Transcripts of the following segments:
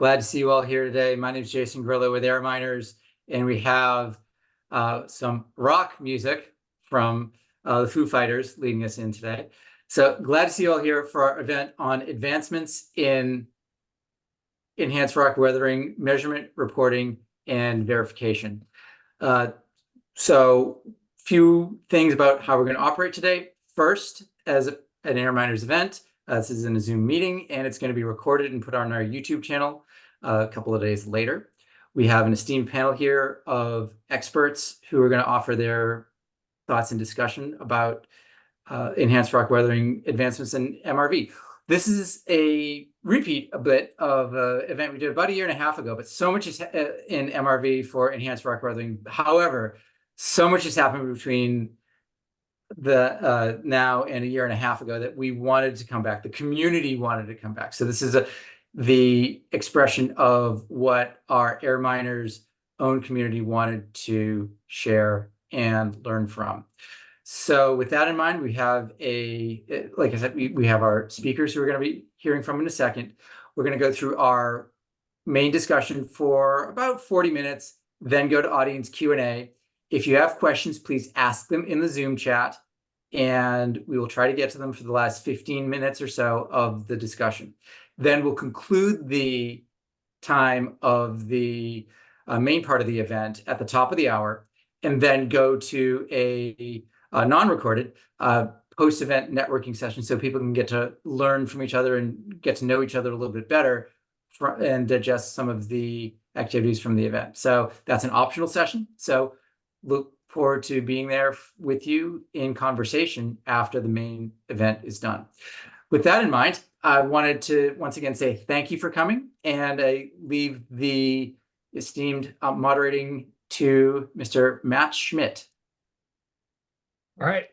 Glad to see you all here today. My name is Jason Grillo with Air Miners, and we have some rock music from the Foo Fighters leading us in today. So glad to see you all here for our event on advancements in enhanced rock weathering, measurement, reporting, and verification. So few things about how we're going to operate today. First, as an Air Miners event, this is in a Zoom meeting, and it's going to be recorded and put on our YouTube channel a couple of days later. We have an esteemed panel here of experts who are going to offer their thoughts and discussion about enhanced rock weathering advancements in MRV. This is a repeat a bit of an event we did about a year and a half ago, but so much is in MRV for enhanced rock weathering. However, so much has happened between the now and a year and a half ago that we wanted to come back. The community wanted to come back. So this is the expression of what our Air Miners own community wanted to share and learn from. So with that in mind, we have like I said, we have our speakers who we're going to be hearing from in a second. We're going to go through our main discussion for about 40 minutes, then go to audience Q&A. If you have questions, please ask them in the Zoom chat, and we will try to get to them for the last 15 minutes or so of the discussion. Then we'll conclude the time of the main part of the event at the top of the hour, and then go to a non-recorded post-event networking session so people can get to learn from each other and get to know each other a little bit better and digest some of the activities from the event. So that's an optional session. So look forward to being there with you in conversation after the main event is done. With that in mind, I wanted to once again say thank you for coming, and I leave the esteemed moderating to Mr. Matt Schmidt. All right.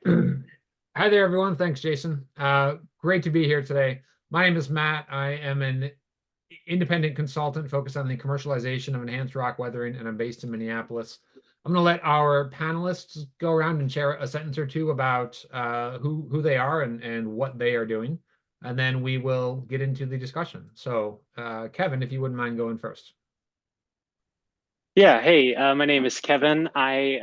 Hi there, everyone. Thanks, Jason. Great to be here today. My name is Matt. I am an independent consultant focused on the commercialization of enhanced rock weathering, and I'm based in Minneapolis. I'm going to let our panelists go around and share a sentence or two about who they are and what they are doing, and then we will get into the discussion. So, Kevin, if you wouldn't mind going first. Yeah, hey, my name is Kevin. I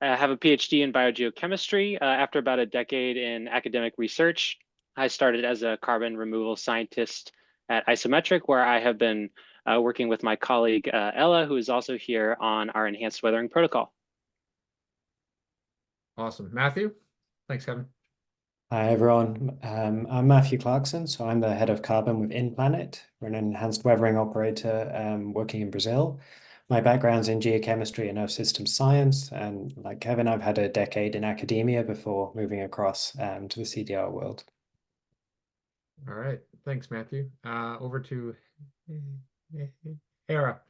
have a PhD in biogeochemistry. After about a decade in academic research, I started as a carbon removal scientist at Isometric, where I have been working with my colleague Ella, who is also here on our enhanced weathering protocol. Awesome. Matthew? Thanks, Kevin. Hi, everyone. I'm Matthew Clarkson, so I'm the head of carbon with InPlanet. We're an enhanced weathering operator working in Brazil. My background's in geochemistry and earth systems science, and like Kevin, I've had a decade in academia before moving across to the CDR world. All right. Thanks, Matthew. Over to Hera.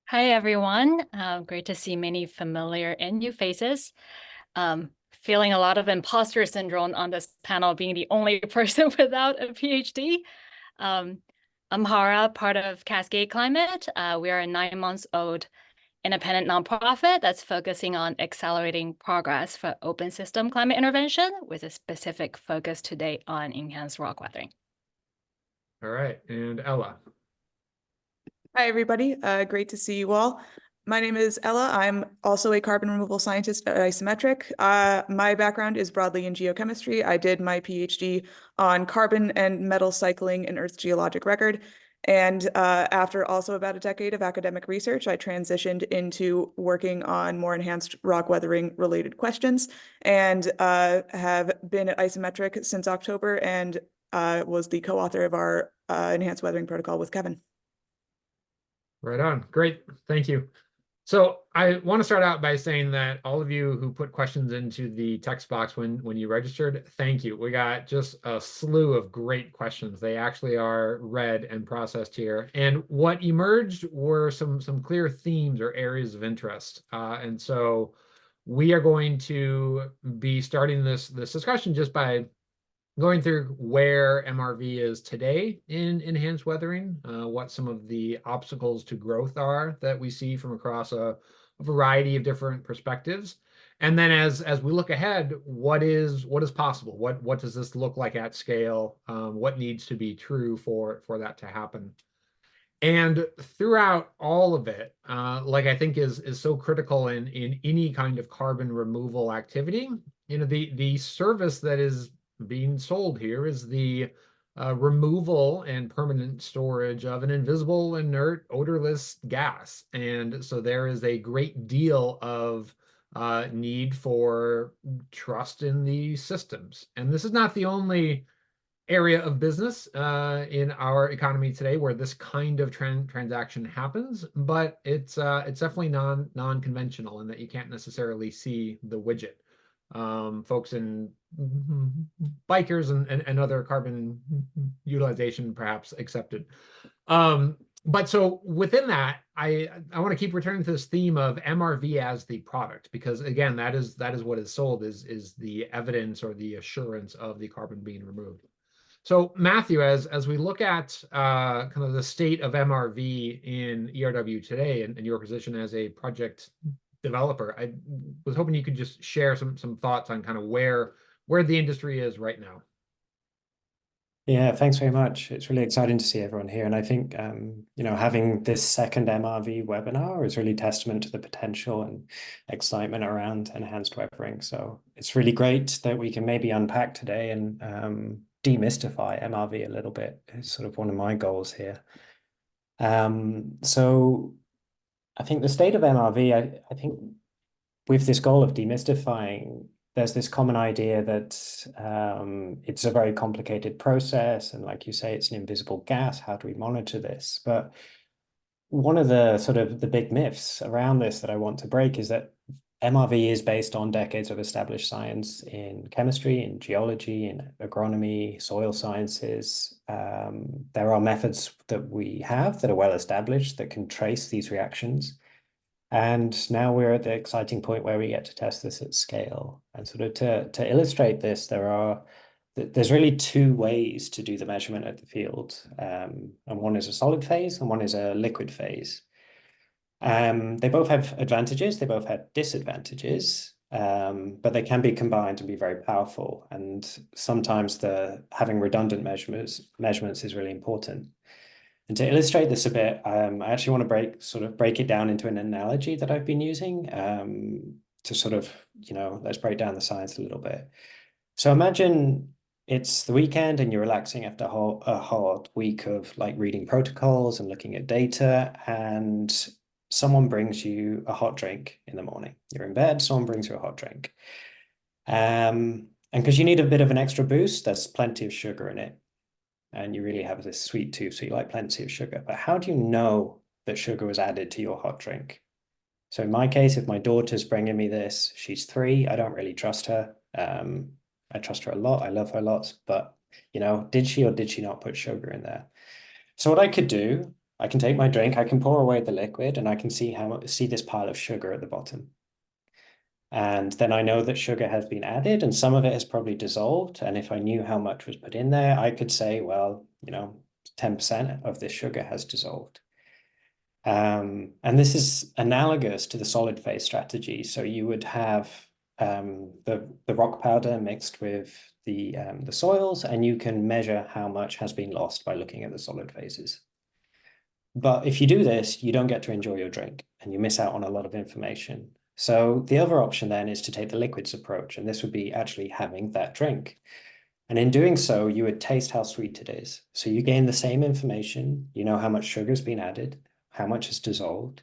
Hi, everyone. Great to see many familiar and new faces. Feeling a lot of imposter syndrome on this panel, being the only person without a PhD. I'm Hara, part of Cascade Climate. We are a 9-month-old independent nonprofit that's focusing on accelerating progress for open system climate intervention, with a specific focus today on enhanced rock weathering. All right, and Ella. Hi, everybody. Great to see you all. My name is Ella. I'm also a carbon removal scientist at Isometric. My background is broadly in geochemistry. I did my PhD on carbon and metal cycling in Earth's geologic record. And after also about a decade of academic research, I transitioned into working on more enhanced rock weathering related questions, and have been at Isometric since October, and was the co-author of our enhanced weathering protocol with Kevin. Right on. Great. Thank you. So I want to start out by saying that all of you who put questions into the text box when you registered, thank you. We got just a slew of great questions. They actually are read and processed here. And what emerged were some clear themes or areas of interest. And so we are going to be starting this discussion just by going through where MRV is today in enhanced weathering, what some of the obstacles to growth are that we see from across a variety of different perspectives, And then as we look ahead, what is possible? What does this look like at scale? What needs to be true for that to happen? And throughout all of it, like I think is so critical in any kind of carbon removal activity, the service that is being sold here is the removal and permanent storage of an invisible, inert, odorless gas. And so there is a great deal of need for trust in these systems. And this is not the only area of business in our economy today where this kind of transaction happens, but it's definitely non-conventional in that you can't necessarily see the widget. Folks in bikers and other carbon utilization perhaps accepted. But so within that, I want to keep returning to this theme of MRV as the product, because again, that is what is sold is the evidence or the assurance of the carbon being removed. So Matthew, as we look at kind of the state of MRV in ERW today and your position as a project developer, I was hoping you could just share some thoughts on kind of where the industry is right now. Yeah, thanks very much. It's really exciting to see everyone here. And I think, having this second MRV webinar is really testament to the potential and excitement around enhanced weathering. So it's really great that we can maybe unpack today and demystify MRV a little bit. It's sort of one of my goals here. So I think the state of MRV, I think with this goal of demystifying, there's this common idea that it's a very complicated process. And like you say, it's an invisible gas. How do we monitor this? But one of the sort of the big myths around this that I want to break is that MRV is based on decades of established science in chemistry, in geology, in agronomy, soil sciences. There are methods that we have that are well established that can trace these reactions. And now we're at the exciting point where we get to test this at scale. And sort of to illustrate this, there's really two ways to do the measurement at the field. And one is a solid phase and one is a liquid phase. They both have advantages, they both have disadvantages, but they can be combined and be very powerful. And sometimes having redundant measurements is really important. And to illustrate this a bit, I actually want to break it down into an analogy that I've been using to sort of, let's break down the science a little bit. So imagine it's the weekend and you're relaxing after a hard week of like reading protocols and looking at data, and someone brings you a hot drink in the morning. You're in bed, someone brings you a hot drink. And because you need a bit of an extra boost, there's plenty of sugar in it. And you really have this sweet tooth, so you like plenty of sugar. But how do you know that sugar was added to your hot drink? So in my case, if my daughter's bringing me this, she's 3, I don't really trust her. I trust her a lot, I love her lots, but did she or did she not put sugar in there? So what I could do, I can take my drink, I can pour away the liquid, and I can see this pile of sugar at the bottom. And then I know that sugar has been added and some of it has probably dissolved. And if I knew how much was put in there, I could say, well, 10% of this sugar has dissolved. And this is analogous to the solid phase strategy. So you would have the rock powder mixed with the soils, and you can measure how much has been lost by looking at the solid phases. But if you do this, you don't get to enjoy your drink and you miss out on a lot of information. So the other option then is to take the liquids approach, and this would be actually having that drink. And in doing so, you would taste how sweet it is. So you gain the same information, you know how much sugar has been added, how much is dissolved,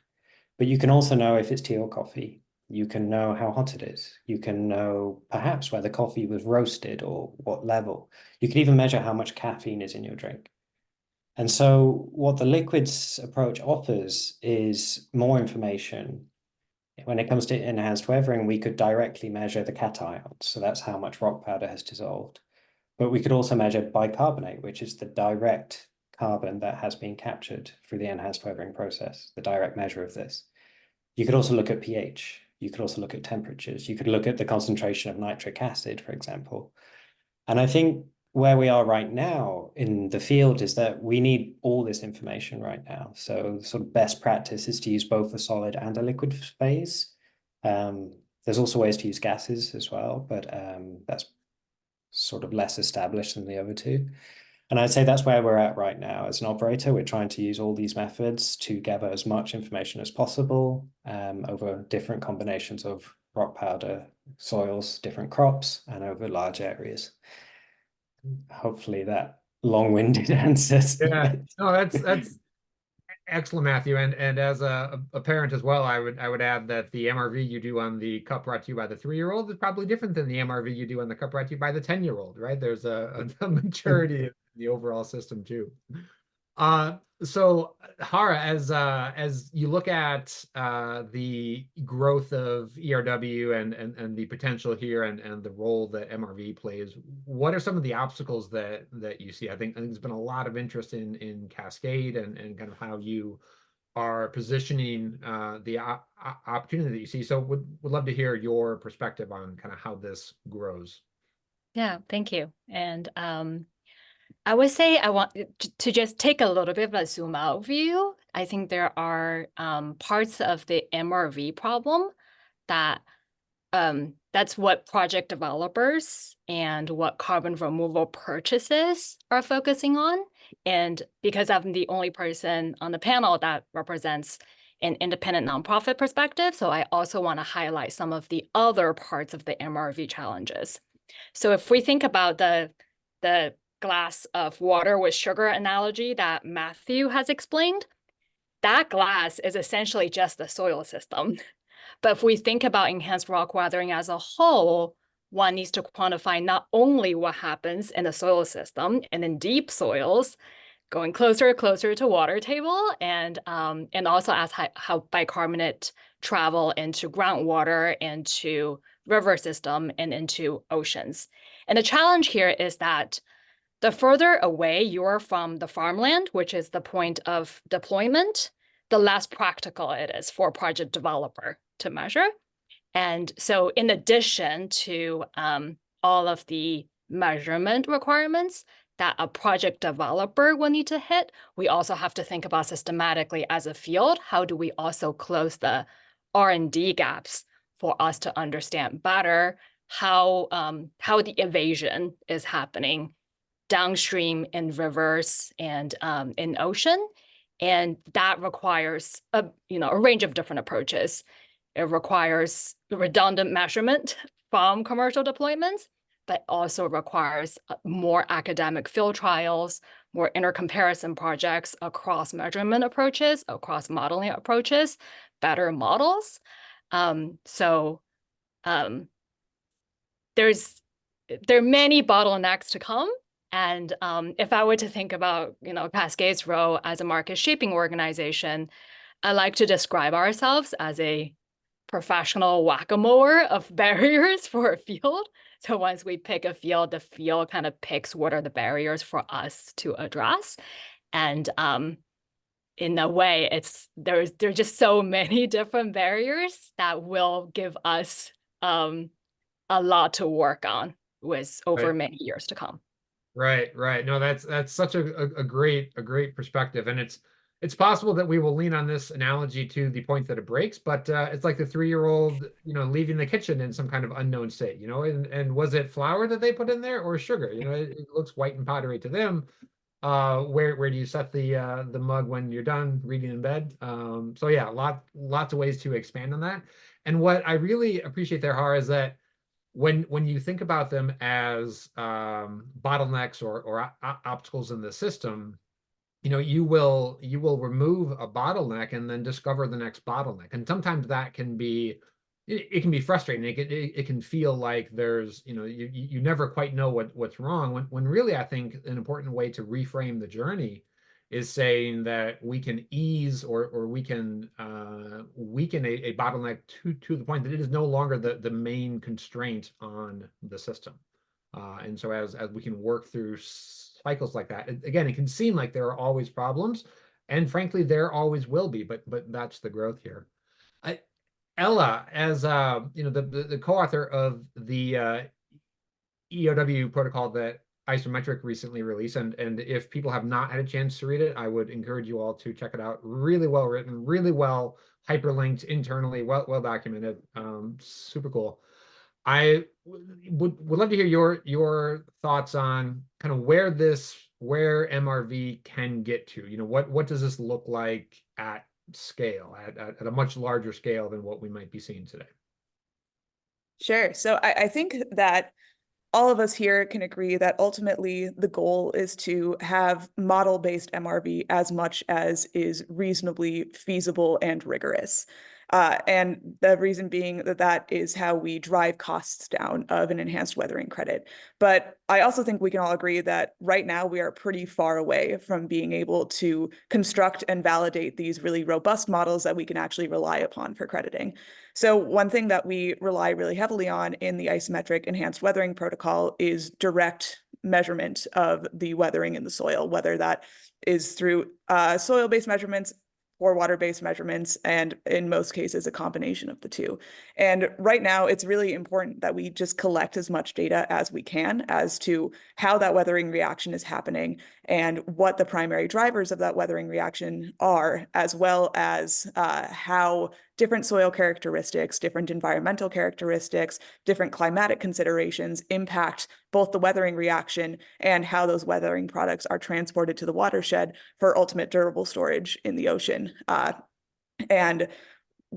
but you can also know if it's tea or coffee. You can know how hot it is. You can know perhaps where the coffee was roasted or what level. You can even measure how much caffeine is in your drink. And so what the liquids approach offers is more information. When it comes to enhanced weathering, we could directly measure the cations. So that's how much rock powder has dissolved. But we could also measure bicarbonate, which is the direct carbon that has been captured through the enhanced weathering process, the direct measure of this. You could also look at pH. You could also look at temperatures. You could look at the concentration of nitric acid, for example. And I think where we are right now in the field is that we need all this information right now. So sort of best practice is to use both a solid and a liquid phase. The There's also ways to use gases as well, but that's sort of less established than the other two. And I'd say that's where we're at right now. As an operator, we're trying to use all these methods to gather as much information as possible over different combinations of rock powder, soils, different crops, and over large areas. Hopefully that long-winded answers. Yeah, no, that's excellent, Matthew. And as a parent as well, I would add that the MRV you do on the cup brought to you by the 3-year-old is probably different than the MRV you do on the cup brought to you by the 10-year-old, right? There's a maturity in the overall system too. So Hara, as you look at the growth of ERW and the potential here and the role that MRV plays, what are some of the obstacles that you see? I think there's been a lot of interest in Cascade and kind of how you are positioning the opportunity that you see. So would love to hear your perspective on kind of how this grows. Yeah, thank you. And I would say I want to just take a little bit of a zoom out view. I think there are parts of the MRV problem that that's what project developers and what carbon removal purchases are focusing on. And because I'm the only person on the panel that represents an independent nonprofit perspective, so I also want to highlight some of the other parts of the MRV challenges. So if we think about the glass of water with sugar analogy that Matthew has explained, that glass is essentially just the soil system. But if we think about enhanced rock weathering as a whole, one needs to quantify not only what happens in the soil system and in deep soils, going closer and closer to water table, and also as how bicarbonate travel into groundwater, into river system, and into oceans. And the challenge here is that the further away you are from the farmland, which is the point of deployment, the less practical it is for a project developer to measure. And so in addition to all of the measurement requirements that a project developer will need to hit, we also have to think about systematically as a field, how do we also close the R&D gaps for us to understand better how the evasion is happening downstream in rivers and in ocean. And that requires a range of different approaches. It requires redundant measurement from commercial deployments, but also requires more academic field trials, more intercomparison projects across measurement approaches, across modeling approaches, better models. There are many bottlenecks to come. And if I were to think about, Cascade's role as a market shaping organization, I like to describe ourselves as a professional whack-a-mole of barriers for a field. So once we pick a field, the field kind of picks what are the barriers for us to address. And in a way, there's just so many different barriers that will give us a lot to work on with over many years to come. Right. No, that's such a great perspective, and it's possible that we will lean on this analogy to the point that it breaks, but it's like the 3-year-old, leaving the kitchen in some kind of unknown state, and was it flour that they put in there or sugar? It looks white and powdery to them. Where do you set the mug when you're done reading in bed? So yeah, lots of ways to expand on that. And what I really appreciate there, Hara, is that when you think about them as bottlenecks or obstacles in the system, you will remove a bottleneck and then discover the next bottleneck. And sometimes that can be, it can be frustrating. It can feel like there's, you never quite know what's wrong, when really I think an important way to reframe the journey is saying that we can ease or we can weaken a bottleneck to the point that it is no longer the main constraint on the system. And so as we can work through cycles like that, again, it can seem like there are always problems, and frankly, there always will be, but that's the growth here. Ella, as the co-author of the EOW protocol that Isometric recently released, and if people have not had a chance to read it, I would encourage you all to check it out. Really well written, really well hyperlinked internally, well documented. Super cool. I would love to hear your thoughts on kind of where MRV can get to. You know, what does this look like at scale, at a much larger scale than what we might be seeing today? Sure. So I think that all of us here can agree that ultimately the goal is to have model-based MRV as much as is reasonably feasible and rigorous. And the reason being that that is how we drive costs down of an enhanced weathering credit. But I also think we can all agree that right now we are pretty far away from being able to construct and validate these really robust models that we can actually rely upon for crediting. So one thing that we rely really heavily on in the isometric enhanced weathering protocol is direct measurement of the weathering in the soil, whether that is through soil-based measurements or water-based measurements, and in most cases, a combination of the two. And right now, it's really important that we just collect as much data as we can as to how that weathering reaction is happening and what the primary drivers of that weathering reaction are, as well as how different soil characteristics, different environmental characteristics, different climatic considerations impact both the weathering reaction and how those weathering products are transported to the watershed for ultimate durable storage in the ocean. And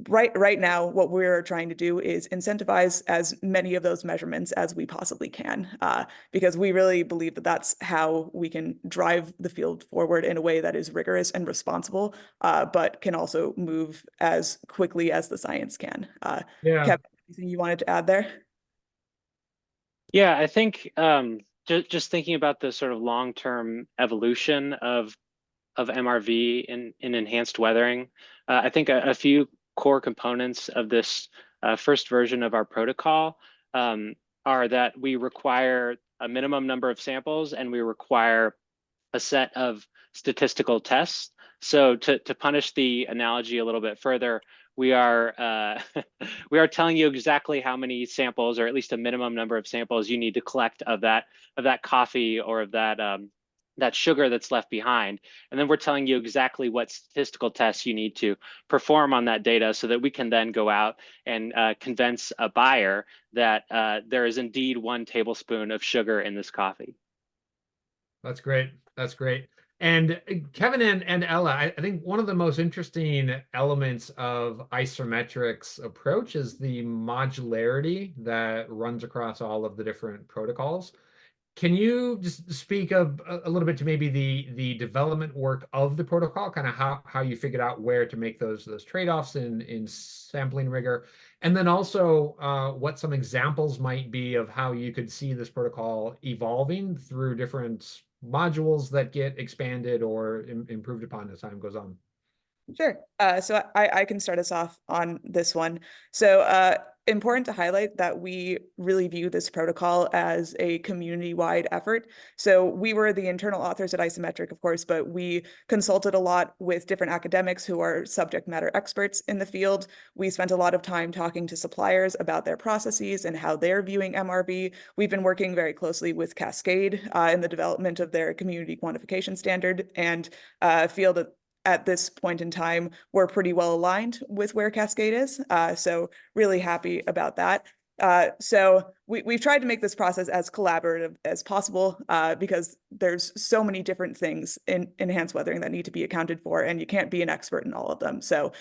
right now, what we're trying to do is incentivize as many of those measurements as we possibly can, because we really believe that that's how we can drive the field forward in a way that is rigorous and responsible, but can also move as quickly as the science can. Yeah. Kevin, anything you wanted to add there? Yeah, I think just thinking about the sort of long-term evolution of MRV in enhanced weathering, I think a few core components of this first version of our protocol are that we require a minimum number of samples and we require a set of statistical tests. So to punish the analogy a little bit further, we are we are telling you exactly how many samples, or at least a minimum number of samples, you need to collect of that coffee or of that sugar that's left behind. And then we're telling you exactly what statistical tests you need to perform on that data so that we can then go out and convince a buyer that there is indeed 1 tablespoon of sugar in this coffee. That's great. That's great. And Kevin and Ella, I think one of the most interesting elements of isometric's approach is the modularity that runs across all of the different protocols. Can you just speak of a little bit to maybe the development work of the protocol, kind of how you figured out where to make those trade-offs in sampling rigor, and then also what some examples might be of how you could see this protocol evolving through different modules that get expanded or improved upon as time goes on? Sure. So I can start us off on this one. So important to highlight that we really view this protocol as a community-wide effort. So we were the internal authors at Isometric, of course, but we consulted a lot with different academics who are subject matter experts in the field. We spent a lot of time talking to suppliers about their processes and how they're viewing MRV. We've been working very closely with Cascade in the development of their community quantification standard, and feel that at this point in time, we're pretty well aligned with where Cascade is. So really happy about that. So we've tried to make this process as collaborative as possible because there's so many different things in enhanced weathering that need to be accounted for, and you can't be an expert in all of them. So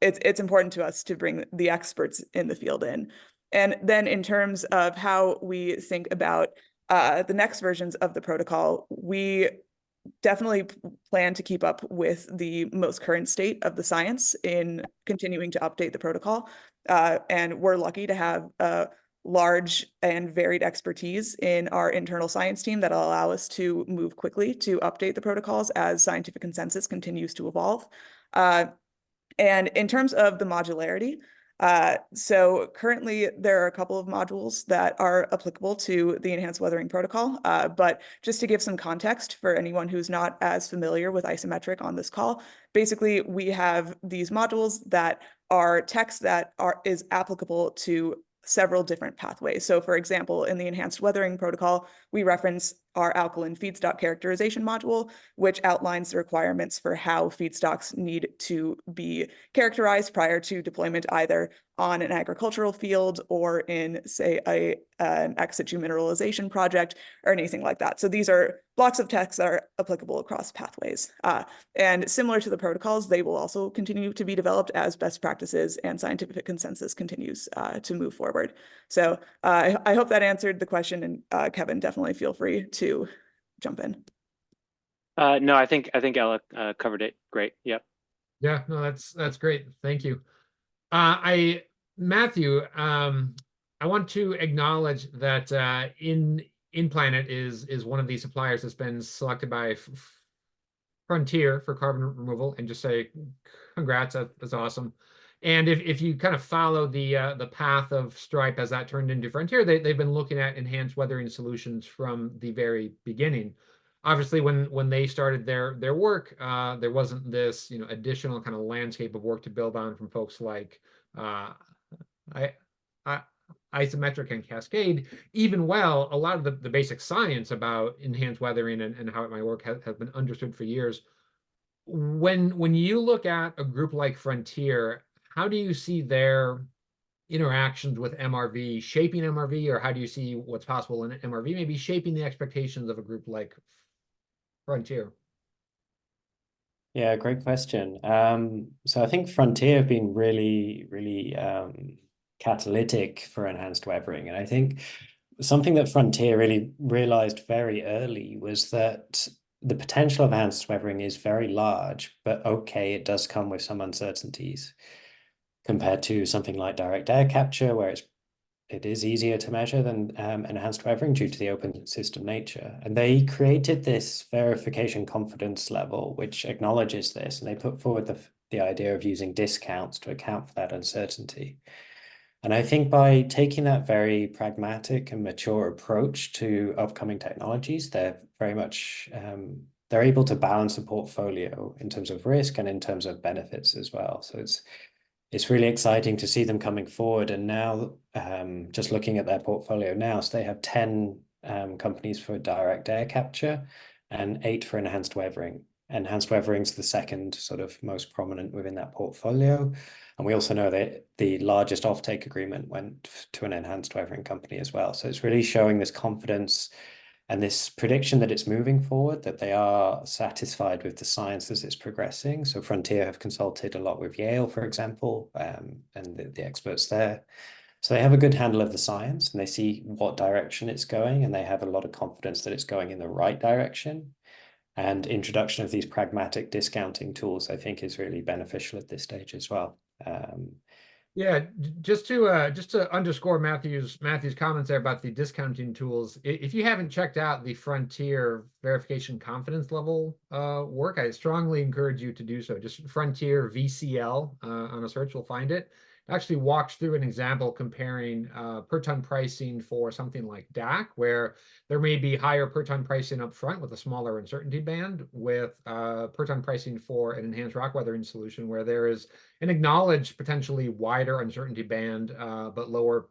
it's important to us to bring the experts in the field in. And then in terms of how we think about the next versions of the protocol, we definitely plan to keep up with the most current state of the science in continuing to update the protocol. And we're lucky to have a large and varied expertise in our internal science team that'll allow us to move quickly to update the protocols as scientific consensus continues to evolve. And in terms of the modularity, so currently there are a couple of modules that are applicable to the enhanced weathering protocol, but just to give some context for anyone who's not as familiar with isometric on this call, basically we have these modules that are text that is applicable to several different pathways. So for example, in the enhanced weathering protocol, we reference our alkaline feedstock characterization module, which outlines the requirements for how feedstocks need to be characterized prior to deployment, either on an agricultural field or in, say, an ex situ mineralization project or anything like that. So these are blocks of text that are applicable across pathways. And similar to the protocols, they will also continue to be developed as best practices and scientific consensus continues to move forward. So I hope that answered the question, and Kevin, definitely feel free to jump in. No, I think Ella covered it great. Yep. Yeah, no, that's great. Thank you. Matthew, I want to acknowledge that InPlanet is one of the suppliers that's been selected by Frontier for carbon removal, and just say congrats. That's awesome. And if you kind of follow the path of Stripe as that turned into Frontier, they've been looking at enhanced weathering solutions from the very beginning. Obviously, when they started their work, there wasn't this additional kind of landscape of work to build on from folks like Isometric and Cascade. Even well, a lot of the basic science about enhanced weathering and how it might work has been understood for years. When you look at a group like Frontier, how do you see their interactions with MRV shaping MRV, or how do you see what's possible in MRV maybe shaping the expectations of a group like Frontier? Yeah, great question. So I think Frontier have been really catalytic for enhanced weathering. And I think something that Frontier really realized very early was that the potential of enhanced weathering is very large, but okay, it does come with some uncertainties compared to something like direct air capture, where it is easier to measure than enhanced weathering due to the open system nature. And they created this verification confidence level, which acknowledges this, and they put forward the idea of using discounts to account for that uncertainty. And I think by taking that very pragmatic and mature approach to upcoming technologies, they're very much, they're able to balance a portfolio in terms of risk and in terms of benefits as well. So it's really exciting to see them coming forward. And now, just looking at their portfolio now, so they have 10 companies for direct air capture and 8 for enhanced weathering. Enhanced weathering's the second sort of most prominent within that portfolio. And we also know that the largest offtake agreement went to an enhanced weathering company as well. So it's really showing this confidence and this prediction that it's moving forward, that they are satisfied with the science as it's progressing. So Frontier have consulted a lot with Yale, for example, and the experts there. So they have a good handle of the science, and they see what direction it's going, and they have a lot of confidence that it's going in the right direction. And introduction of these pragmatic discounting tools, I think, is really beneficial at this stage as well. Yeah, just to underscore Matthew's comments there about the discounting tools, if you haven't checked out the Frontier verification confidence level work, I strongly encourage you to do so. Just Frontier VCL on a search, you'll find it. It actually walks through an example comparing per ton pricing for something like DAC, where there may be higher per ton pricing up front with a smaller uncertainty band, with per ton pricing for an enhanced rock weathering solution where there is an acknowledged potentially wider uncertainty band, but lower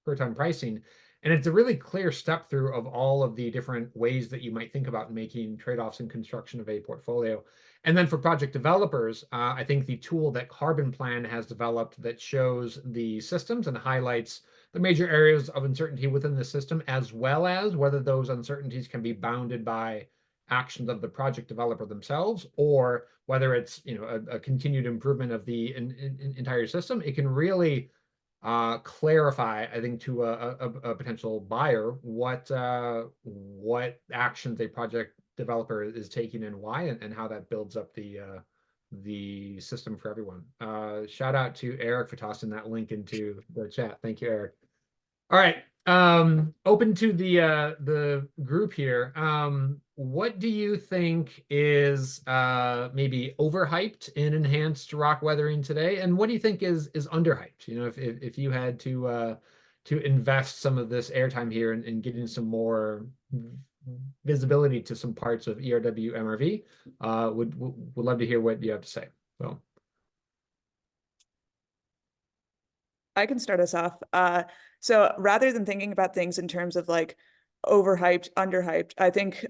per ton pricing. And it's a really clear step through of all of the different ways that you might think about making trade-offs in construction of a portfolio. And then for project developers, I think the tool that Carbon Plan has developed that shows the systems and highlights the major areas of uncertainty within the system, as well as whether those uncertainties can be bounded by actions of the project developer themselves, or whether it's a continued improvement of the entire system. It can really clarify, I think, to a potential buyer what actions a project developer is taking and why, and how that builds up the system for everyone. Shout out to Eric for tossing that link into the chat. Thank you, Eric. All right. Open to the group here. What do you think is maybe overhyped in enhanced rock weathering today, and what do you think is underhyped? If you had to invest some of this airtime here in getting some more visibility to some parts of ERW MRV, would love to hear what you have to say. So I can start us off. So rather than thinking about things in terms of like overhyped, underhyped. I think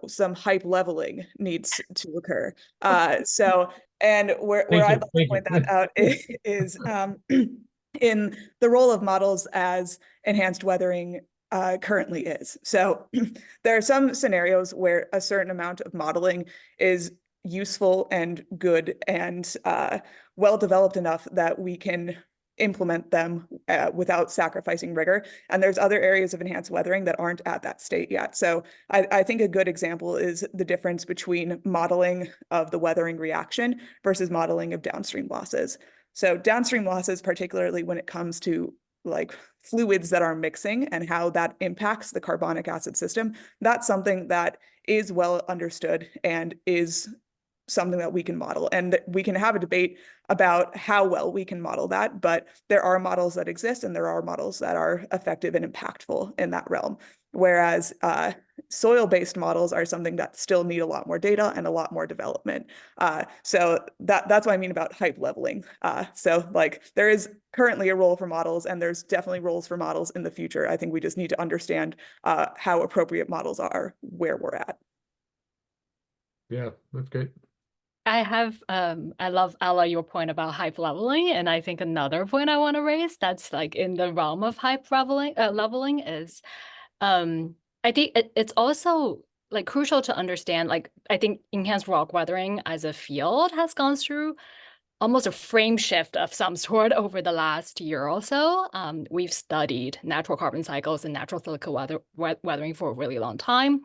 some hype leveling needs to occur. And where I'd like to point that out is in the role of models as enhanced weathering currently is. So there are some scenarios where a certain amount of modeling is useful and good and well developed enough that we can implement them without sacrificing rigor. And there's other areas of enhanced weathering that aren't at that state yet. So I think a good example is the difference between modeling of the weathering reaction versus modeling of downstream losses. So downstream losses, particularly when it comes to like fluids that are mixing and how that impacts the carbonic acid system, that's something that is well understood and is something that we can model. And we can have a debate about how well we can model that, but there are models that exist and there are models that are effective and impactful in that realm. Whereas soil-based models are something that still need a lot more data and a lot more development. So that's what I mean about hype leveling. So like there is currently a role for models and there's definitely roles for models in the future. I think we just need to understand how appropriate models are where we're at. Yeah, that's great. I love, Ella, your point about hype leveling. And I think another point I want to raise that's like in the realm of hype leveling is, I think it's also like crucial to understand, like, I think enhanced rock weathering as a field has gone through almost a frame shift of some sort over the last year or so. We've studied natural carbon cycles and natural silica weathering for a really long time.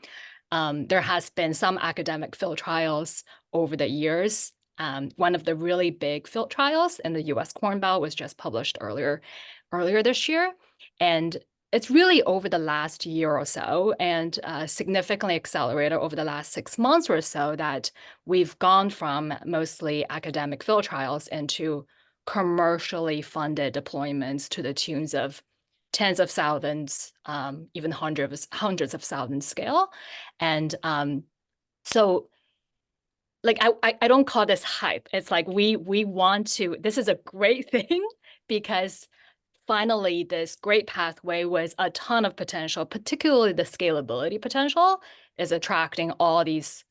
There has been some academic field trials over the years. One of the really big field trials in the US Corn Belt was just published earlier this year. And it's really over the last year or so and significantly accelerated over the last 6 months or so that we've gone from mostly academic field trials into commercially funded deployments to the tunes of tens of thousands, even hundreds of thousands scale. And so like I don't call this hype. It's like we want to, this is a great thing because finally this great pathway with a ton of potential, particularly the scalability potential, is attracting all these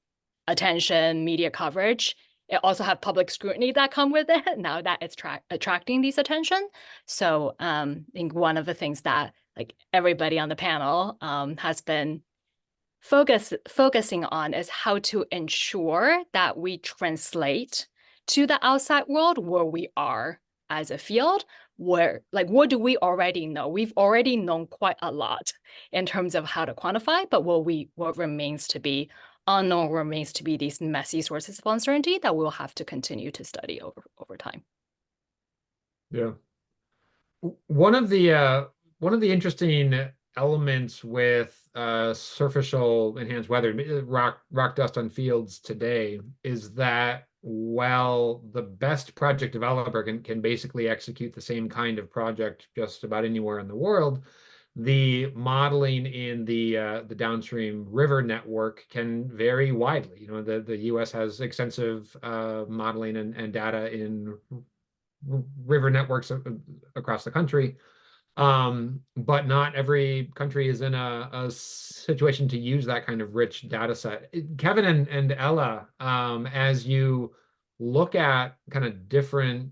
attention, media coverage. It also have public scrutiny that come with it now that it's attracting these attention. So I think one of the things that like everybody on the panel has been focusing on is how to ensure that we translate to the outside world where we are as a field, where like what do we already know? We've already known quite a lot in terms of how to quantify, but what remains to be unknown remains to be these messy sources of uncertainty that we'll have to continue to study over time. Yeah. One of the interesting elements with surficial enhanced weather, rock dust on fields today, is that while the best project developer can basically execute the same kind of project just about anywhere in the world, the modeling in the downstream river network can vary widely. You know, the U.S. has extensive modeling and data in river networks across the country. But not every country is in a situation to use that kind of rich data set. Kevin and Ella, as you look at kind of different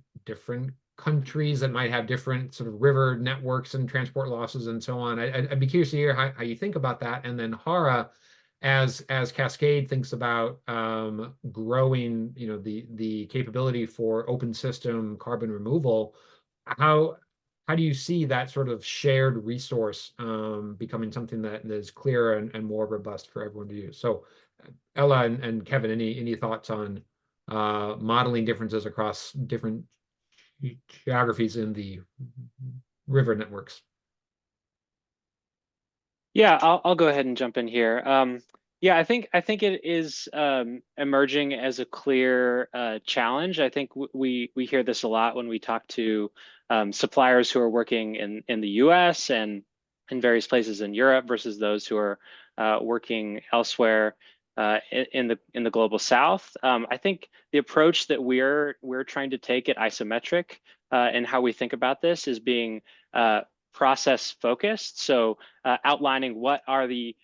countries that might have different sort of river networks and transport losses and so on, I'd be curious to hear how you think about that. And then Hara, as Cascade thinks about growing, you know, the capability for open system carbon removal, how do you see that sort of shared resource becoming something that is clearer and more robust for everyone to use? So Ella and Kevin, any thoughts on modeling differences across different geographies in the river networks? Yeah, I'll go ahead and jump in here. Yeah, I think it is emerging as a clear challenge. I think we hear this a lot when we talk to suppliers who are working in the US and in various places in Europe versus those who are working elsewhere in the global South. I think the approach that we're trying to take at Isometric and how we think about this is being process focused. So outlining what are the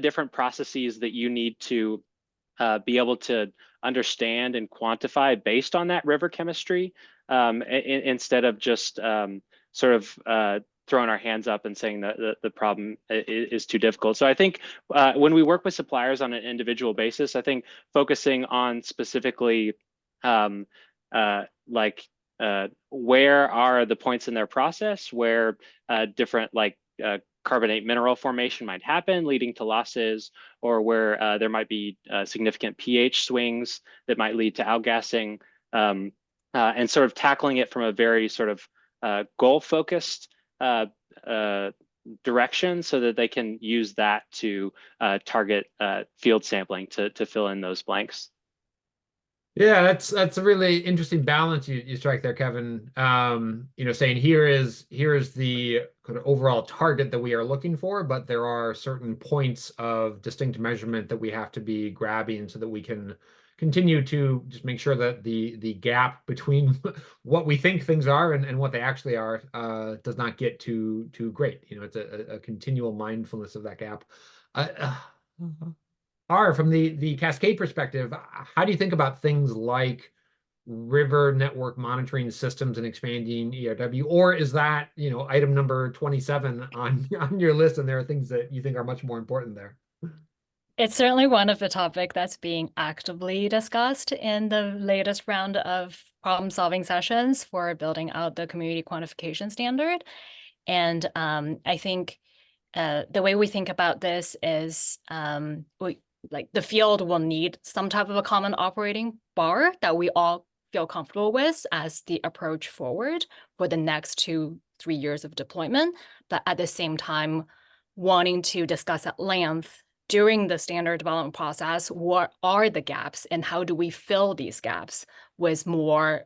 different processes that you need to be able to understand and quantify based on that river chemistry, instead of just sort of throwing our hands up and saying that the problem is too difficult. So I think when we work with suppliers on an individual basis, I think focusing on specifically where are the points in their process where different carbonate mineral formation might happen, leading to losses, or where there might be significant pH swings that might lead to outgassing, and sort of tackling it from a very sort of goal-focused direction, so that they can use that to target field sampling to fill in those blanks. Yeah, that's a really interesting balance you strike there, Kevin. Saying here is the kind of overall target that we are looking for, but there are certain points of distinct measurement that we have to be grabbing so that we can continue to just make sure that the gap between what we think things are and what they actually are does not get too great. It's a continual mindfulness of that gap. From the Cascade perspective, how do you think about things like river network monitoring systems and expanding ERW? Or is that, item number 27 on your list, and there are things that you think are much more important there? It's certainly one of the topics that's being actively discussed in the latest round of problem-solving sessions for building out the community quantification standard. And I think the way we think about this is the field will need some type of a common operating bar that we all feel comfortable with as the approach forward for the next 2-3 years of deployment, but at the same time wanting to discuss at length during the standard development process what are the gaps and how do we fill these gaps with more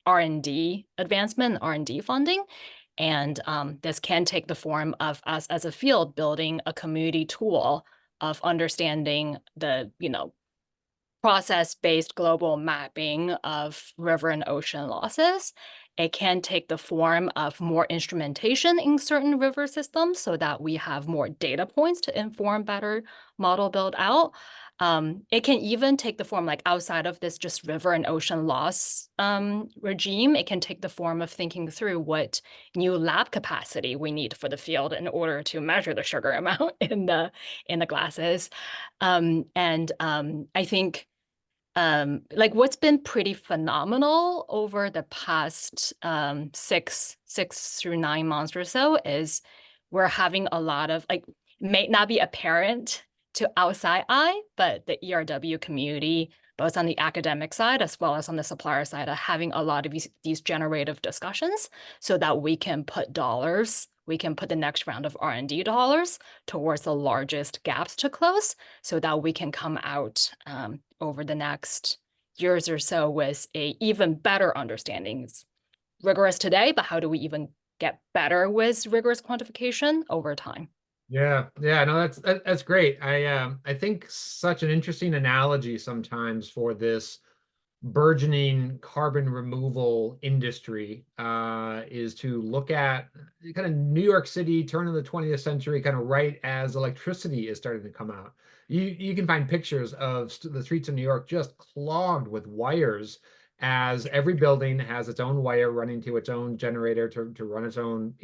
R&D advancement, R&D funding. And this can take the form of us as a field building a community tool of understanding the, process-based global mapping of river and ocean losses. It can take the form of more instrumentation in certain river systems so that we have more data points to inform better model build out. It can even take the form, outside of this just river and ocean loss regime, it can take the form of thinking through what new lab capacity we need for the field in order to measure the sugar amount in the glasses. I think what's been pretty phenomenal over the past 6 through 9 months or so is we're having a lot of may not be apparent to outside eye, but the ERW community, both on the academic side as well as on the supplier side, are having a lot of these generative discussions so that we can put the next round of R&D dollars towards the largest gaps to close so that we can come out over the next years or so with a even better understanding. It's rigorous today, but how do we even get better with rigorous quantification over time? Yeah, no, that's great. I think such an interesting analogy sometimes for this burgeoning carbon removal industry is to look at kind of New York City turn of the 20th century, kind of right as electricity is starting to come out. You can find pictures of the streets of New York just clogged with wires, as every building has its own wire running to its own generator to run its own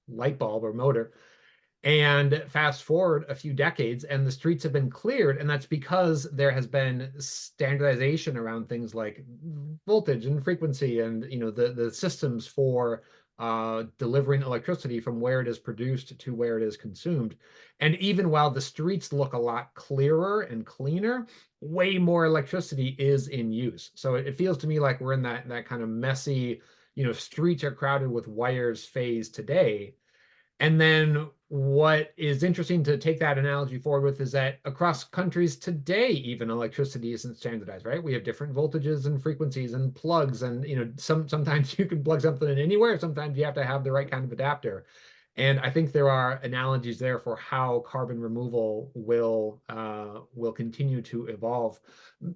light bulb or motor. And fast forward a few decades and the streets have been cleared, and that's because there has been standardization around things like voltage and frequency and the systems for delivering electricity from where it is produced to where it is consumed. And even while the streets look a lot clearer and cleaner, way more electricity is in use. So it feels to me like we're in that kind of messy, streets are crowded with wires phase today. And then what is interesting to take that analogy forward with is that across countries today, even electricity isn't standardized, right? We have different voltages and frequencies and plugs, and sometimes you can plug something in anywhere. Sometimes you have to have the right kind of adapter. And I think there are analogies there for how carbon removal will continue to evolve.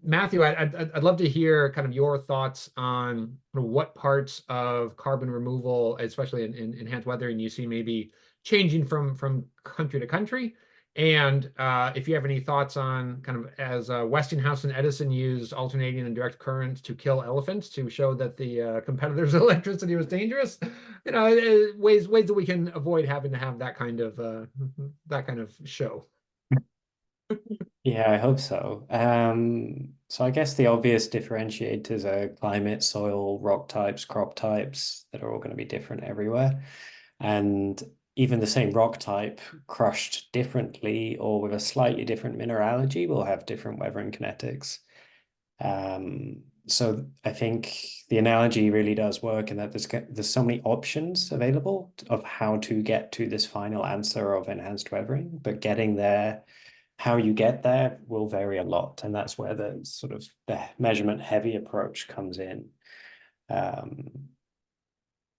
Matthew, I'd love to hear kind of your thoughts on what parts of carbon removal, especially in enhanced weathering, you see maybe changing from country to country. And if you have any thoughts on kind of as Westinghouse and Edison used alternating and direct current to kill elephants to show that the competitors' electricity was dangerous, ways that we can avoid having to have that kind of show. Yeah, I hope so. So I guess the obvious differentiators are climate, soil, rock types, crop types that are all going to be different everywhere. And even the same rock type crushed differently or with a slightly different mineralogy will have different weathering kinetics. So I think the analogy really does work in that there's so many options available of how to get to this final answer of enhanced weathering, but getting there, how you get there will vary a lot. And that's where the sort of the measurement heavy approach comes in.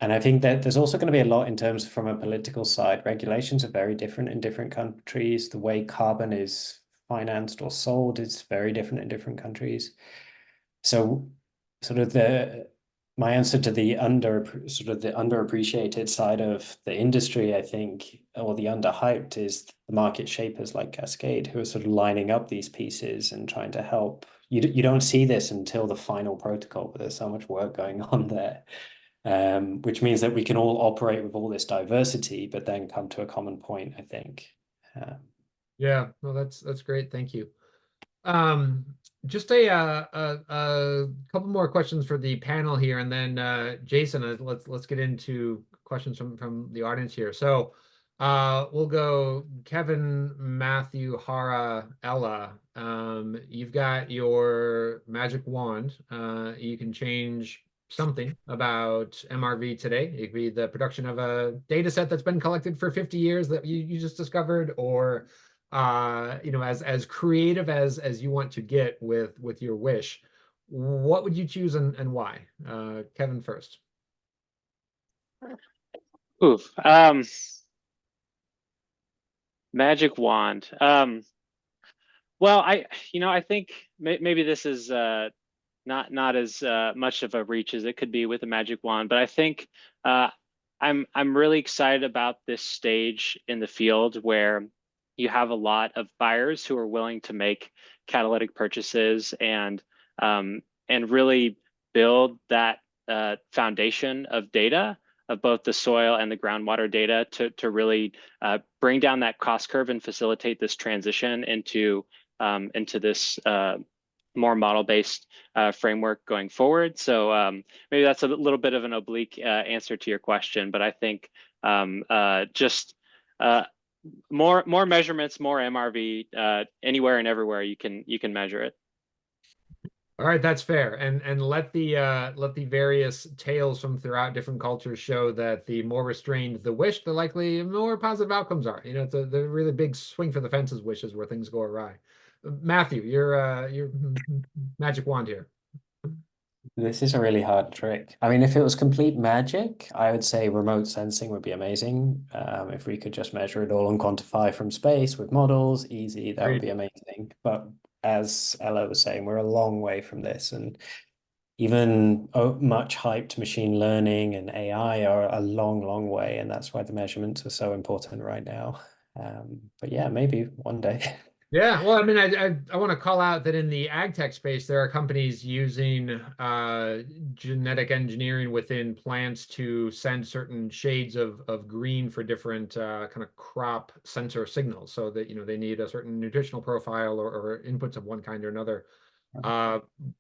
And I think that there's also going to be a lot in terms from a political side. Regulations are very different in different countries. The way carbon is financed or sold is very different in different countries. So sort of my answer to the underappreciated side of the industry, I think, or the underhyped, is the market shapers like Cascade, who are sort of lining up these pieces and trying to help. You don't see this until the final protocol, but there's so much work going on there. Which means that we can all operate with all this diversity, but then come to a common point, I think. Yeah, well, that's great. Thank you. Just a couple more questions for the panel here, and then Jason, let's get into questions from the audience here. So we'll go Kevin, Matthew, Hara, Ella. You've got your magic wand. You can change something about MRV today. It could be the production of a data set that's been collected for 50 years that you just discovered, or as creative as you want to get with your wish. What would you choose and why? Kevin first. Oof. Magic wand. Well, I think maybe this is not as much of a reach as it could be with a magic wand, but I think I'm really excited about this stage in the field where you have a lot of buyers who are willing to make catalytic purchases and really build that foundation of data of both the soil and the groundwater data to really bring down that cost curve and facilitate this transition into this more model-based framework going forward. So maybe that's a little bit of an oblique answer to your question, but I think just more measurements, more MRV, anywhere and everywhere you can measure it. All right, that's fair. And let the various tales from throughout different cultures show that the more restrained the wish, the likely more positive outcomes are. It's a really big swing for the fences wishes where things go awry. Matthew, your magic wand here. This is a really hard trick. I mean, if it was complete magic, I would say remote sensing would be amazing. If we could just measure it all and quantify from space with models, easy, that would be amazing. But as Ella was saying, we're a long way from this. And even much hyped machine learning and AI are a long, long way. And that's why the measurements are so important right now. But yeah, maybe one day. Yeah, well, I mean, I want to call out that in the ag tech space, there are companies using genetic engineering within plants to send certain shades of green for different kind of crop sensor signals, so that they need a certain nutritional profile or inputs of one kind or another.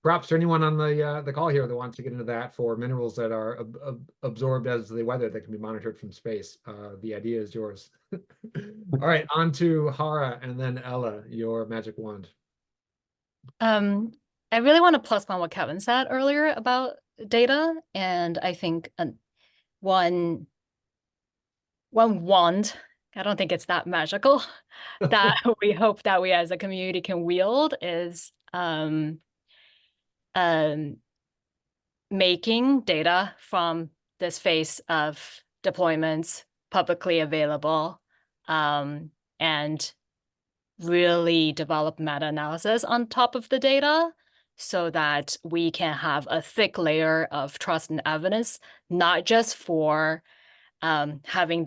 Props to anyone on the call here that wants to get into that for minerals that are absorbed as the weather that can be monitored from space. The idea is yours. All right, on to Hara and then Ella, your magic wand. I really want to plus one what Kevin said earlier about data, and I think one wand, I don't think it's that magical, that we hope that we as a community can wield is making data from this phase of deployments publicly available, and really develop meta-analysis on top of the data so that we can have a thick layer of trust and evidence, not just for having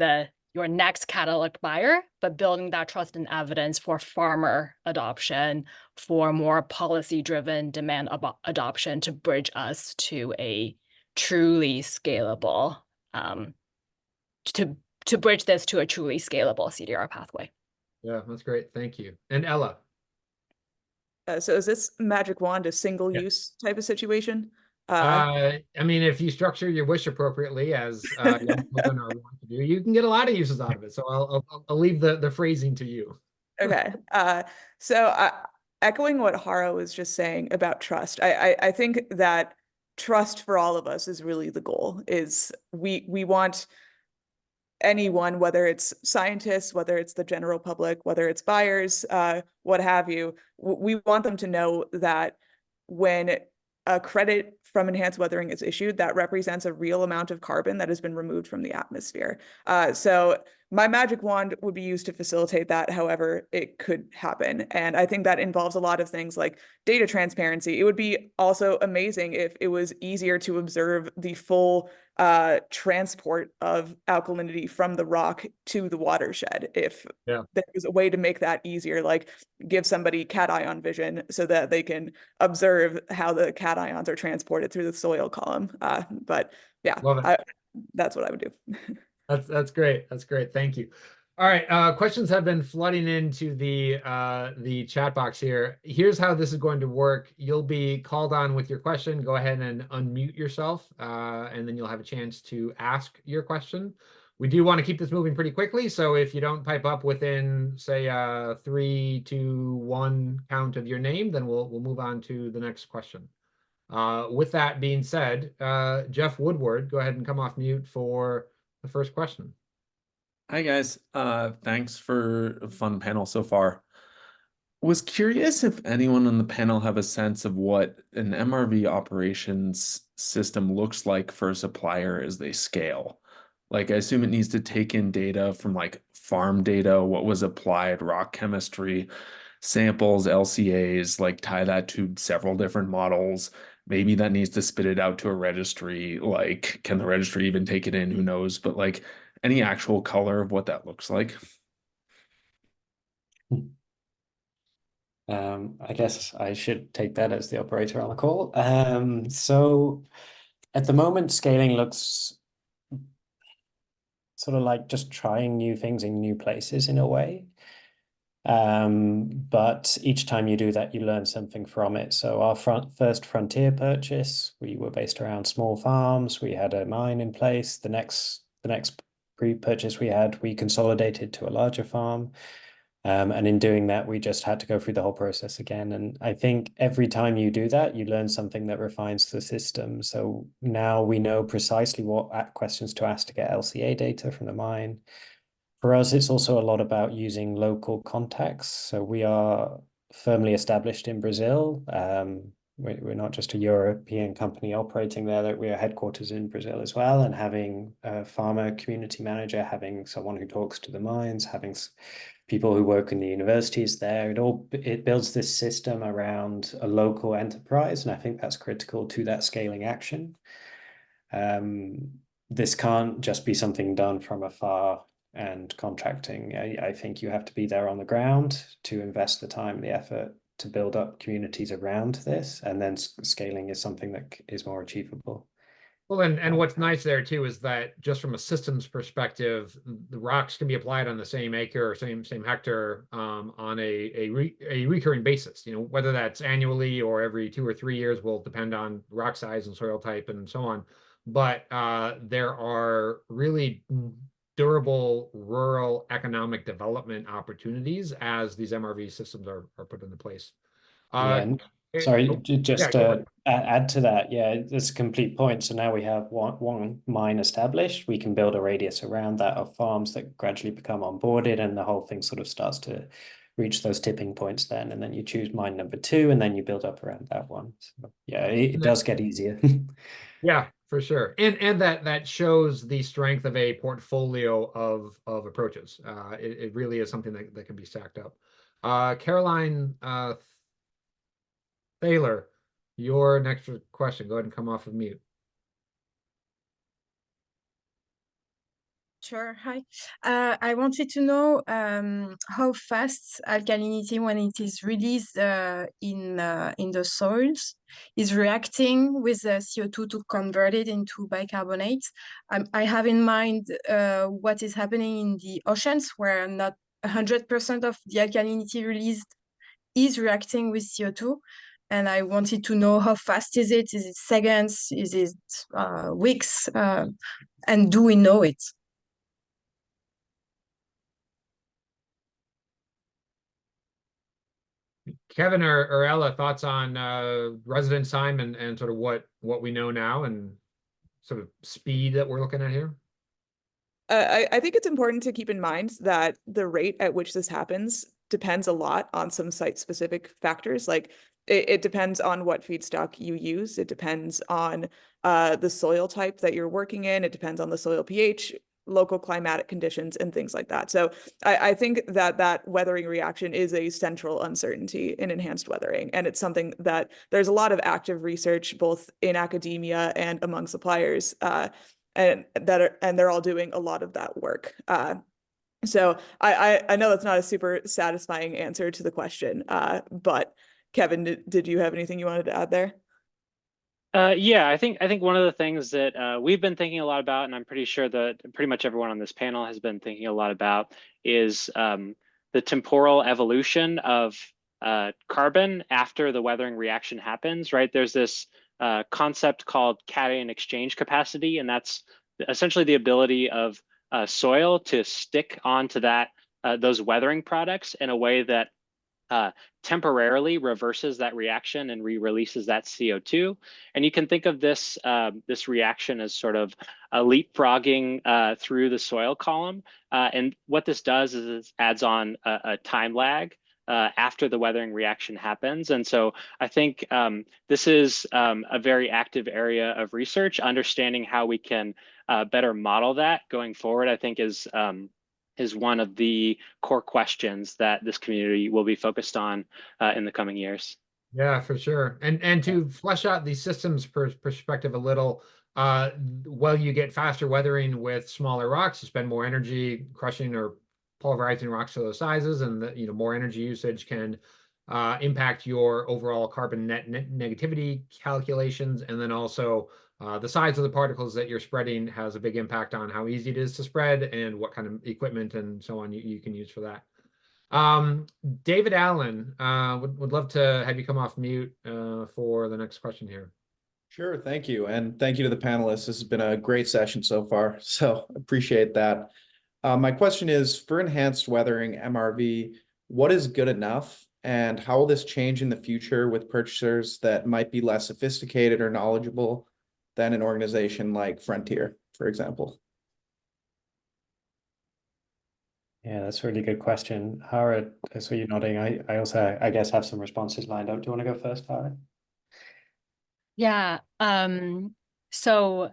your next catalog buyer, but building that trust and evidence for farmer adoption, for more policy-driven demand adoption to bridge us to a truly scalable, to bridge this to a truly scalable CDR pathway. Yeah, that's great. Thank you. And Ella. So is this magic wand a single-use type of situation? I mean, if you structure your wish appropriately, as young children are wont to do, you can get a lot of uses out of it. So I'll leave the phrasing to you. Okay. Echoing what Haro was just saying about trust, I think that trust for all of us is really the goal. Is we want anyone, whether it's scientists, whether it's the general public, whether it's buyers, what have you, we want them to know that when a credit from enhanced weathering is issued, that represents a real amount of carbon that has been removed from the atmosphere. So my magic wand would be used to facilitate that, however it could happen. And I think that involves a lot of things like data transparency. It would be also amazing if it was easier to observe the full transport of alkalinity from the rock to the watershed. If there was a way to make that easier, like give somebody cation vision so that they can observe how the cations are transported through the soil column. But yeah, that's what I would do. That's great. That's great. Thank you. All right. Questions have been flooding into the chat box here. Here's how this is going to work. You'll be called on with your question. Go ahead and unmute yourself, and then you'll have a chance to ask your question. We do want to keep this moving pretty quickly, so if you don't pipe up within, say, 3, 2, 1 count of your name, then we'll move on to the next question. With that being said, Jeff Woodward, go ahead and come off mute for the first question. Hi guys, thanks for a fun panel so far. Was curious if anyone on the panel have a sense of what an MRV operations system looks like for a supplier as they scale. Like, I assume it needs to take in data from like farm data, what was applied, rock chemistry, samples, LCAs, like tie that to several different models. Maybe that needs to spit it out to a registry. Like, can the registry even take it in? Who knows? But like, any actual color of what that looks like? I guess I should take that as the operator on the call. So at the moment, scaling looks sort of like just trying new things in new places in a way. But each time you do that, you learn something from it. So our first frontier purchase, we were based around small farms. We had a mine in place. The next pre-purchase we had, we consolidated to a larger farm. And in doing that, we just had to go through the whole process again. And I think every time you do that, you learn something that refines the system. So now we know precisely what questions to ask to get LCA data from the mine. For us, it's also a lot about using local contacts. So we are firmly established in Brazil. We're not just a European company operating there, that we are headquarters in Brazil as well, and having a farmer community manager, having someone who talks to the mines, having people who work in the universities there. It builds this system around a local enterprise, and I think that's critical to that scaling action. This can't just be something done from afar and contracting. I think you have to be there on the ground to invest the time and the effort to build up communities around this, and then scaling is something that is more achievable. Well, and what's nice there too is that just from a systems perspective, the rocks can be applied on the same acre or same hectare on a recurring basis. You know, whether that's annually or every 2 or 3 years will depend on rock size and soil type and so on. But there are really durable rural economic development opportunities as these MRV systems are put into place. Sorry, just to add to that, that's a complete point. So now we have one mine established. We can build a radius around that of farms that gradually become onboarded, and the whole thing sort of starts to reach those tipping points then, and then you choose mine number 2, and then you build up around that one. So yeah, it does get easier. Yeah, for sure. And that shows the strength of a portfolio of approaches. It really is something that can be stacked up. Caroline Thaler, your next question. Go ahead and come off of mute. Sure. Hi. I wanted to know how fast alkalinity, when it is released in the soils, is reacting with the CO2 to convert it into bicarbonate. I have in mind what is happening in the oceans, where not 100% of the alkalinity released is reacting with CO2. And I wanted to know how fast is it? Is it seconds? Is it weeks? And do we know it? Kevin or Ella, thoughts on residence time and sort of what we know now and sort of speed that we're looking at here? I think it's important to keep in mind that the rate at which this happens depends a lot on some site-specific factors. Like it depends on what feedstock you use. It depends on the soil type that you're working in. It depends on the soil pH, local climatic conditions, and things like that. So I think that weathering reaction is a central uncertainty in enhanced weathering. And it's something that there's a lot of active research, both in academia and among suppliers, and they're all doing a lot of that work. So I know that's not a super satisfying answer to the question, but Kevin, did you have anything you wanted to add there? Yeah, I think one of the things that we've been thinking a lot about, and I'm pretty sure that pretty much everyone on this panel has been thinking a lot about, is the temporal evolution of carbon after the weathering reaction happens, right? There's this concept called cation exchange capacity, and that's essentially the ability of soil to stick onto those weathering products in a way that temporarily reverses that reaction and re-releases that CO2. And you can think of this this reaction as sort of a leapfrogging through the soil column. And what this does is it adds on a time lag after the weathering reaction happens. And so I think this is a very active area of research. Understanding how we can better model that going forward, I think is one of the core questions that this community will be focused on in the coming years. Yeah, for sure. And to flesh out the systems perspective a little, while you get faster weathering with smaller rocks, you spend more energy crushing or pulverizing rocks to those sizes, and more energy usage can impact your overall carbon net negativity calculations, and then also the size of the particles that you're spreading has a big impact on how easy it is to spread and what kind of equipment and so on you can use for that. David Allen, would love to have you come off mute for the next question here. Sure, thank you. And thank you to the panelists. This has been a great session so far, so appreciate that. My question is, for enhanced weathering MRV, what is good enough? And how will this change in the future with purchasers that might be less sophisticated or knowledgeable than an organization like Frontier, for example? Yeah, that's a really good question. Hara, I saw you nodding. I also, I guess, have some responses lined up. Do you want to go first, Hara? Yeah. So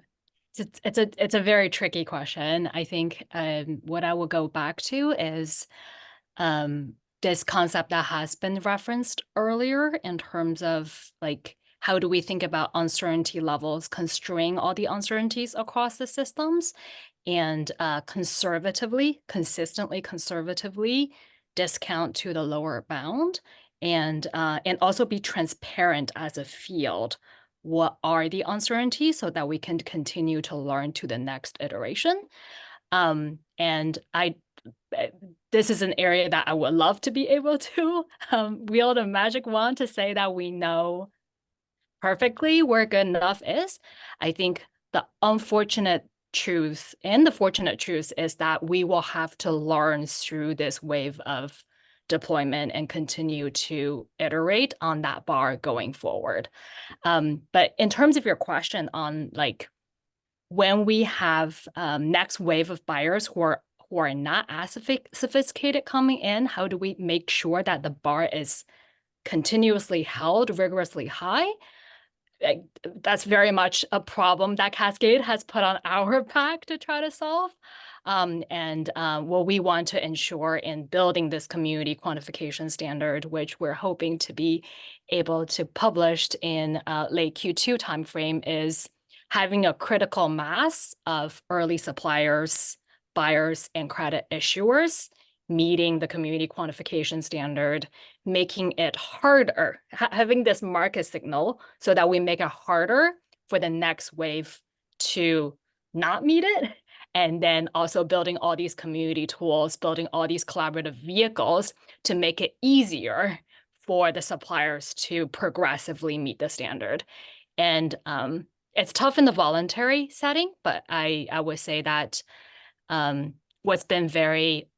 it's a very tricky question. I think what I will go back to is this concept that has been referenced earlier in terms of like, how do we think about uncertainty levels, constrain all the uncertainties across the systems, and consistently conservatively discount to the lower bound, and also be transparent as a field. What are the uncertainties so that we can continue to learn to the next iteration? And this is an area that I would love to be able to wield a magic wand to say that we know perfectly where good enough is. I think the unfortunate truth and the fortunate truth is that we will have to learn through this wave of deployment and continue to iterate on that bar going forward. But in terms of your question on like when we have next wave of buyers who who are not as sophisticated coming in, how do we make sure that the bar is continuously held rigorously high? That's very much a problem that Cascade has put on our back to try to solve. What we want to ensure in building this community quantification standard, which we're hoping to be able to publish in late Q2 timeframe, is having a critical mass of early suppliers, buyers, and credit issuers meeting the community quantification standard, making it harder, having this market signal so that we make it harder for the next wave to not meet it. And then also building all these community tools, building all these collaborative vehicles to make it easier for the suppliers to progressively meet the standard. And it's tough in the voluntary setting, but I would say that what's been very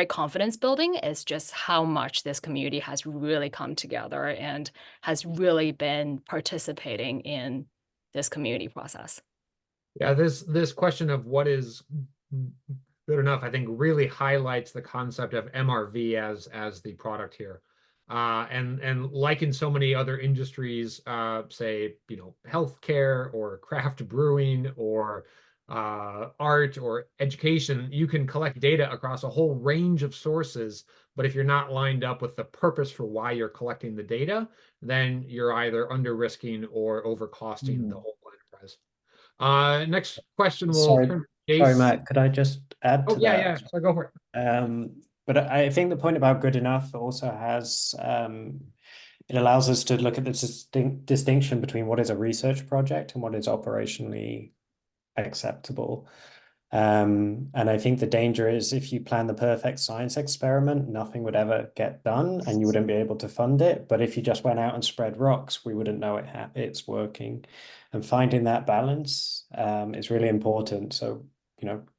confidence building is just how much this community has really come together and has really been participating in this community process. Yeah, this question of what is good enough, I think, really highlights the concept of MRV as the product here. And like in so many other industries, say, healthcare or craft brewing or art or education, you can collect data across a whole range of sources, but if you're not lined up with the purpose for why you're collecting the data, then you're either under risking or over costing the whole enterprise. Next question will turn to Jace. Sorry, Matt, could I just add to that? Yeah, so go for it. But I think the point about good enough also has, it allows us to look at the distinction between what is a research project and what is operationally acceptable. And I think the danger is if you plan the perfect science experiment, nothing would ever get done and you wouldn't be able to fund it. But if you just went out and spread rocks, we wouldn't know it's working. And finding that balance is really important. So,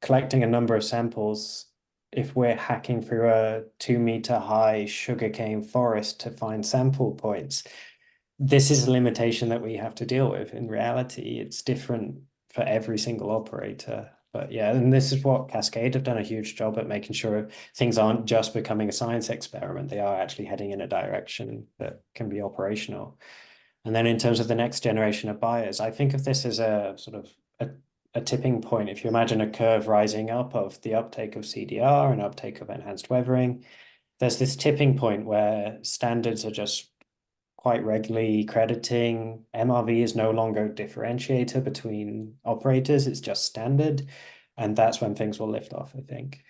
collecting a number of samples, if we're hacking through a 2-meter high sugarcane forest to find sample points, this is a limitation that we have to deal with. In reality, it's different for every single operator. But yeah, and this is what Cascade have done a huge job at making sure things aren't just becoming a science experiment. They are actually heading in a direction that can be operational. And then in terms of the next generation of buyers, I think of this as a sort of a tipping point. If you imagine a curve rising up of the uptake of CDR and uptake of enhanced weathering, there's this tipping point where standards are just quite regularly crediting. MRV is no longer a differentiator between operators, it's just standard. And that's when things will lift off, I think.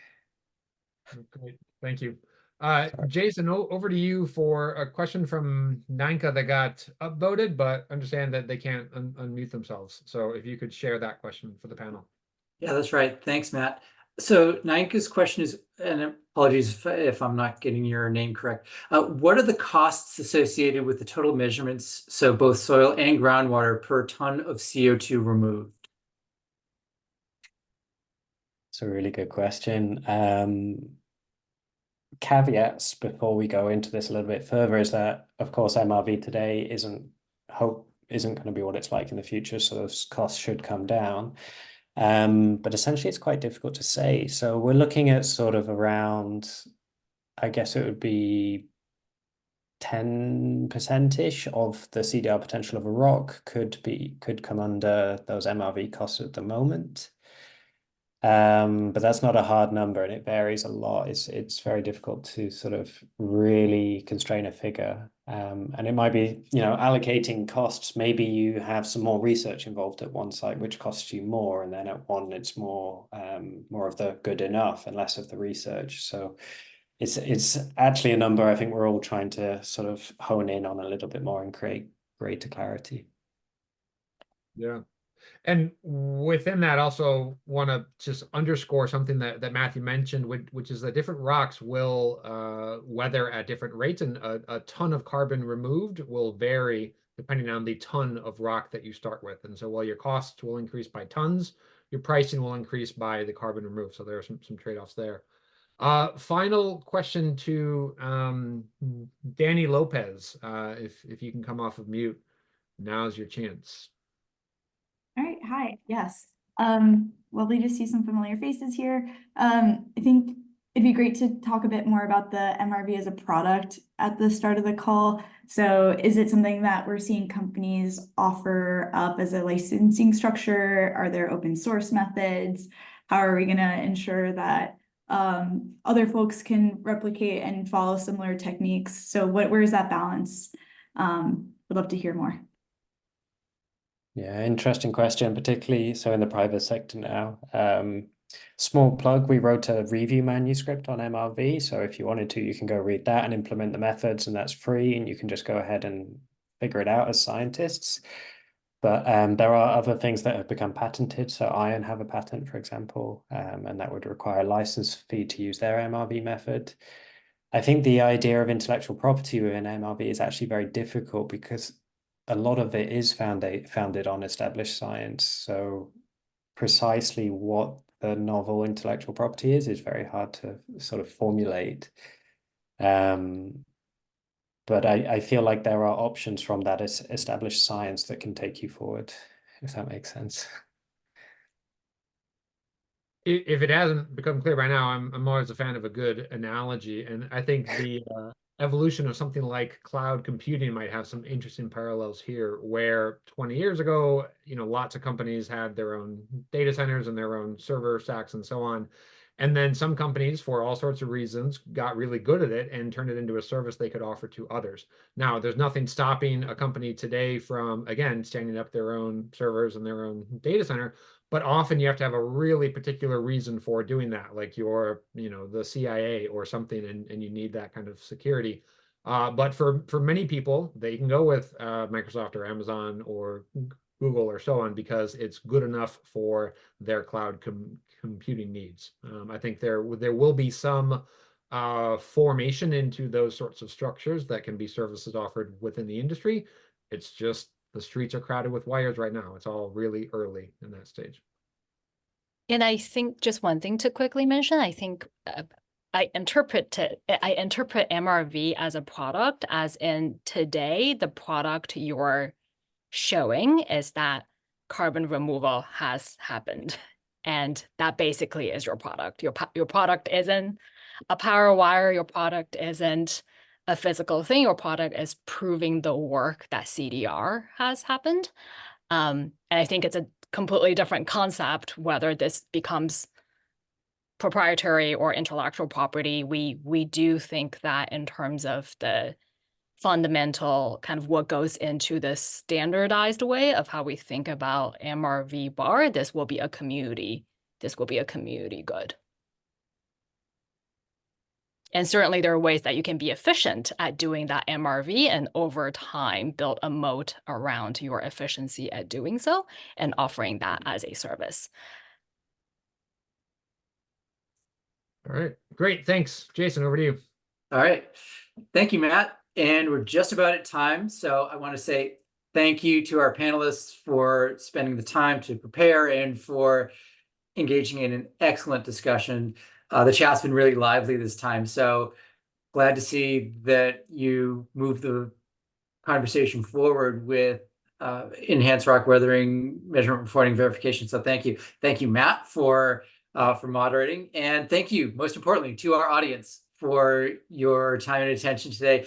Great, thank you. Jason, over to you for a question from Nanka that got upvoted, but understand that they can't unmute themselves. So if you could share that question for the panel. Yeah, that's right. Thanks, Matt. So Nanka's question is, and apologies if I'm not getting your name correct. What are the costs associated with the total measurements, so both soil and groundwater, per ton of CO2 removed? It's a really good question. Caveats before we go into this a little bit further is that, of course, MRV today isn't going to be what it's like in the future, so those costs should come down. But essentially it's quite difficult to say. So we're looking at sort of around, I guess it would be 10%-ish of the CDR potential of a rock could come under those MRV costs at the moment. But that's not a hard number and it varies a lot. It's very difficult to sort of really constrain a figure. And it might be, allocating costs. Maybe you have some more research involved at one site, which costs you more. And then at one, it's more of the good enough and less of the research. So it's actually a number I think we're all trying to sort of hone in on a little bit more and create greater clarity. Yeah. And within that, also want to just underscore something that Matthew mentioned, which is that different rocks will weather at different rates, and a ton of carbon removed will vary depending on the ton of rock that you start with. And so while your costs will increase by tons, your pricing will increase by the carbon removed. So there are some trade-offs there. Final question to Danny Lopez. If you can come off of mute, now's your chance. All right. Hi. Yes. Lovely to see some familiar faces here. I think it'd be great to talk a bit more about the MRV as a product at the start of the call. So is it something that we're seeing companies offer up as a licensing structure? Are there open source methods? How are we going to ensure that other folks can replicate and follow similar techniques? So where is that balance? Would love to hear more. Yeah, interesting question, particularly so in the private sector now. Small plug, we wrote a review manuscript on MRV. So if you wanted to, you can go read that and implement the methods, and that's free, and you can just go ahead and figure it out as scientists. But there are other things that have become patented. So Iron have a patent, for example, and that would require a license fee to use their MRV method. I think the idea of intellectual property within MRV is actually very difficult because a lot of it is founded on established science. So precisely what the novel intellectual property is very hard to sort of formulate. But I feel like there are options from that established science that can take you forward, if that makes sense. If it hasn't become clear by now, I'm always a fan of a good analogy, and I think the evolution of something like cloud computing might have some interesting parallels here, where 20 years ago, lots of companies had their own data centers and their own server stacks and so on. And then some companies, for all sorts of reasons, got really good at it and turned it into a service they could offer to others. Now, there's nothing stopping a company today from, again, standing up their own servers and their own data center. But often you have to have a really particular reason for doing that, like you're, the CIA or something, and you need that kind of security. But for many people, they can go with Microsoft or Amazon or Google or so on because it's good enough for their cloud computing needs. I think there will be some formation into those sorts of structures that can be services offered within the industry. It's just the streets are crowded with wires right now. It's all really early in that stage. And I think just one thing to quickly mention, I think I interpret MRV as a product, as in today, the product you're showing is that carbon removal has happened. And that basically is your product. Your product isn't a power wire. Your product isn't a physical thing. Your product is proving the work that CDR has happened. And I think it's a completely different concept whether this becomes proprietary or intellectual property. We do think that in terms of the fundamental kind of what goes into the standardized way of how we think about MRV bar, this will be a community good. And certainly there are ways that you can be efficient at doing that MRV and over time build a moat around your efficiency at doing so and offering that as a service. All right, great. Thanks. Jason, over to you. All right. Thank you, Matt. And we're just about at time. So I want to say thank you to our panelists for spending the time to prepare and for engaging in an excellent discussion. The chat's been really lively this time. So glad to see that you moved the conversation forward with enhanced rock weathering, measurement, reporting, verification. So thank you. Thank you, Matt, for moderating. And thank you, most importantly, to our audience for your time and attention today.